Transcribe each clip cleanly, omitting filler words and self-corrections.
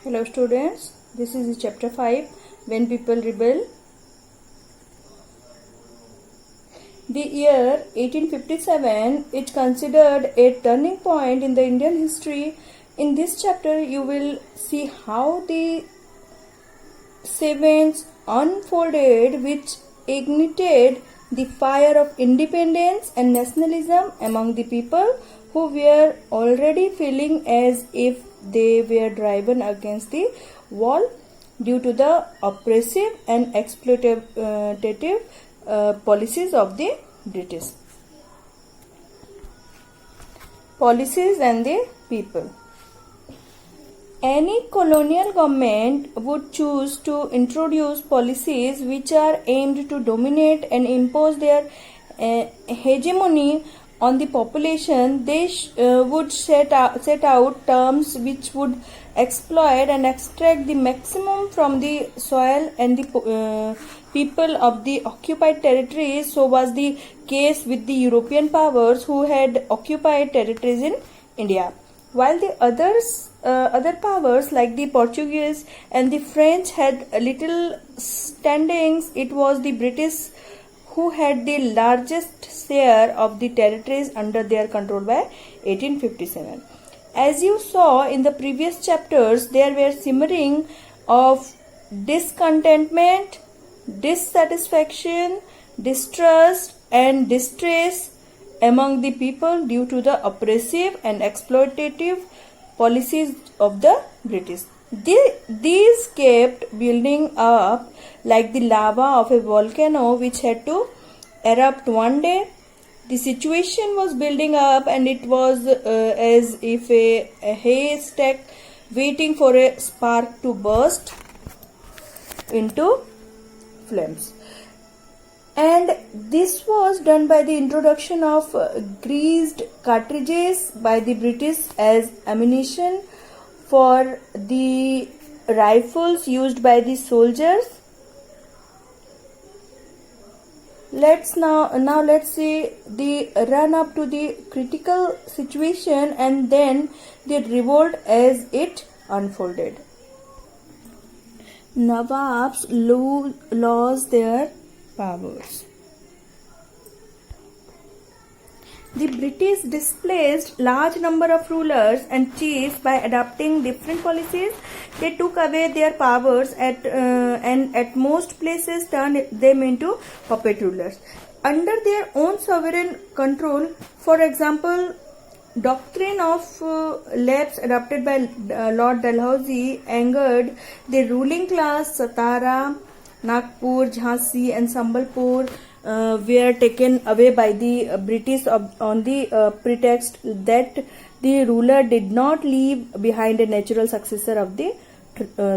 Hello students, this is chapter 5 When People Rebel. The year 1857 is considered a turning point in the Indian history. In this chapter you will see how the events unfolded which ignited the fire of independence and nationalism among the people who were already feeling as if they were driven against the wall due to the oppressive and exploitative policies of the British. Policies and the people. Any colonial government would choose to introduce policies which are aimed to dominate and impose their hegemony on the population. They would set out terms which would exploit and extract the maximum from the soil and the people of the occupied territories. So was the case with the European powers who had occupied territories in India. While the other powers like the Portuguese and the French had little standings, it was the British who had the largest share of the territories under their control by 1857. As you saw in the previous chapters, there were simmering of discontentment, dissatisfaction, distrust and distress among the people due to the oppressive and exploitative policies of the British. These kept building up like the lava of a volcano which had to erupt one day. The situation was building up and it was as if a haystack waiting for a spark to burst into flames. And this was done by the introduction of greased cartridges by the British as ammunition for the rifles used by the soldiers. Let's see the run up to the critical situation and then the revolt as it unfolded. Nawabs lost their powers. The British displaced large number of rulers and chiefs by adopting different policies. They took away their powers and at most places turned them into puppet rulers under their own sovereign control. For example, doctrine of lapse adopted by Lord Dalhousie angered the ruling class. Satara, Nagpur, Jhansi and Sambalpur were taken away by the British on the pretext that the ruler did not leave behind a natural successor of the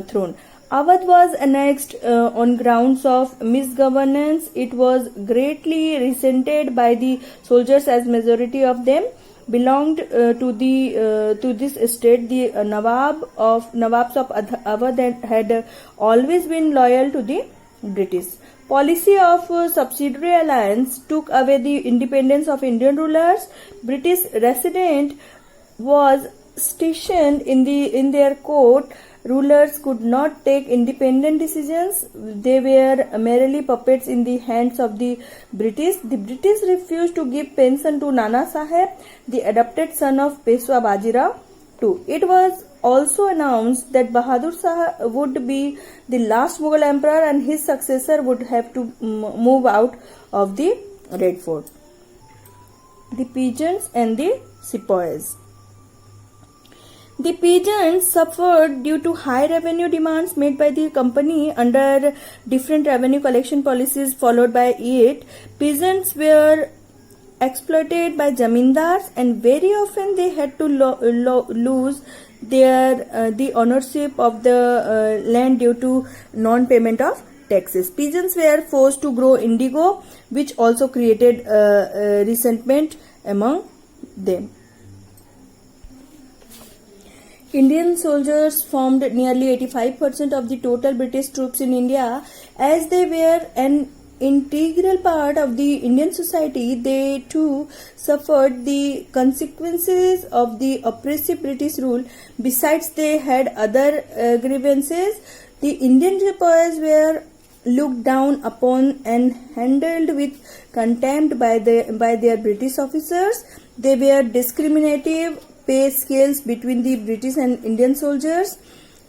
throne. Awadh was annexed on grounds of misgovernance. It was greatly resented by the soldiers as majority of them belonged to this estate. The Nawabs of Awadh had always been loyal to the British. Policy of subsidiary alliance took away the independence of Indian rulers. British resident was stationed in their court. Rulers could not take independent decisions. They were merely puppets in the hands of the British. The British refused to give pension to Nana Saheb, the adopted son of Peshwa Bajirao II. It was also announced that Bahadur Shah would be the last Mughal emperor and his successor would have to move out of the Red Fort. The peasants and the sepoys. The peasants suffered due to high revenue demands made by the company under different revenue collection policies followed by it. Peasants were exploited by zamindars and very often they had to lose the ownership of the land due to non-payment of taxes. Peasants were forced to grow indigo, which also created resentment among them. Indian soldiers formed nearly 85% of the total British troops in India. As they were an integral part of the Indian society, they too suffered the consequences of the oppressive British rule. Besides, they had other grievances. The Indian sepoys were looked down upon and handled with contempt by their British officers. They were discriminative pay scales between the British and Indian soldiers.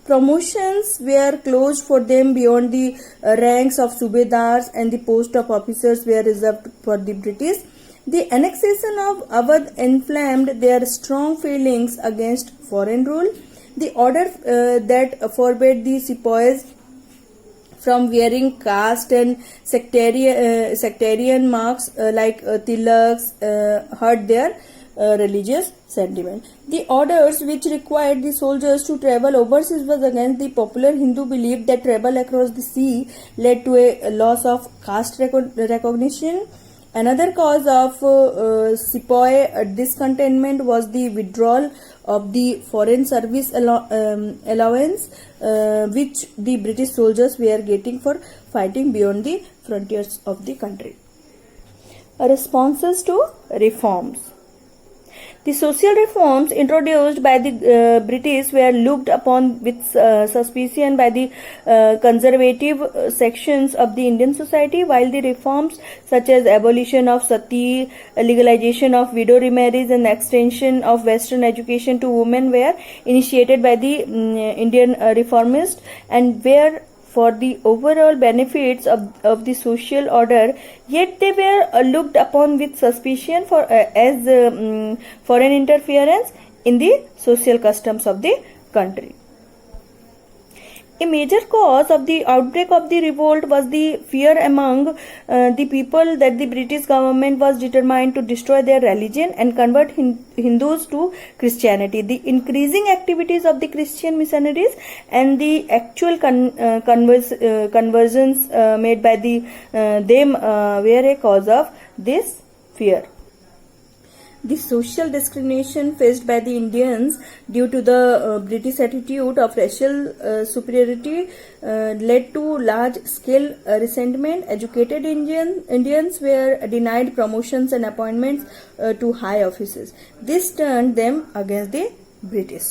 Promotions were closed for them beyond the ranks of subedars, and the post of officers were reserved for the British. The annexation of Awadh inflamed their strong feelings against foreign rule. The order that forbade the sepoys from wearing caste and sectarian marks like tilaks hurt their religious sentiment. The orders which required the soldiers to travel overseas was against the popular Hindu belief that travel across the sea led to a loss of caste recognition. Another cause of sepoy discontentment was the withdrawal of the foreign service allowance which the British soldiers were getting for fighting beyond the frontiers of the country. Responses to reforms. The social reforms introduced by the British were looked upon with suspicion by the conservative sections of the Indian society, while the reforms such as abolition of sati, legalization of widow remarriage, and extension of Western education to women were initiated by the Indian reformists and were for the overall benefits of the social order, yet they were looked upon with suspicion as foreign interference in the social customs of the country. A major cause of the outbreak of the revolt was the fear among the people that the British government was determined to destroy their religion and convert Hindus to Christianity. The increasing activities of the Christian missionaries and the actual conversions made by them were a cause of this fear. The social discrimination faced by the Indians due to the British attitude of racial superiority led to large-scale resentment. Educated Indians were denied promotions and appointments to high offices. This turned them against the British.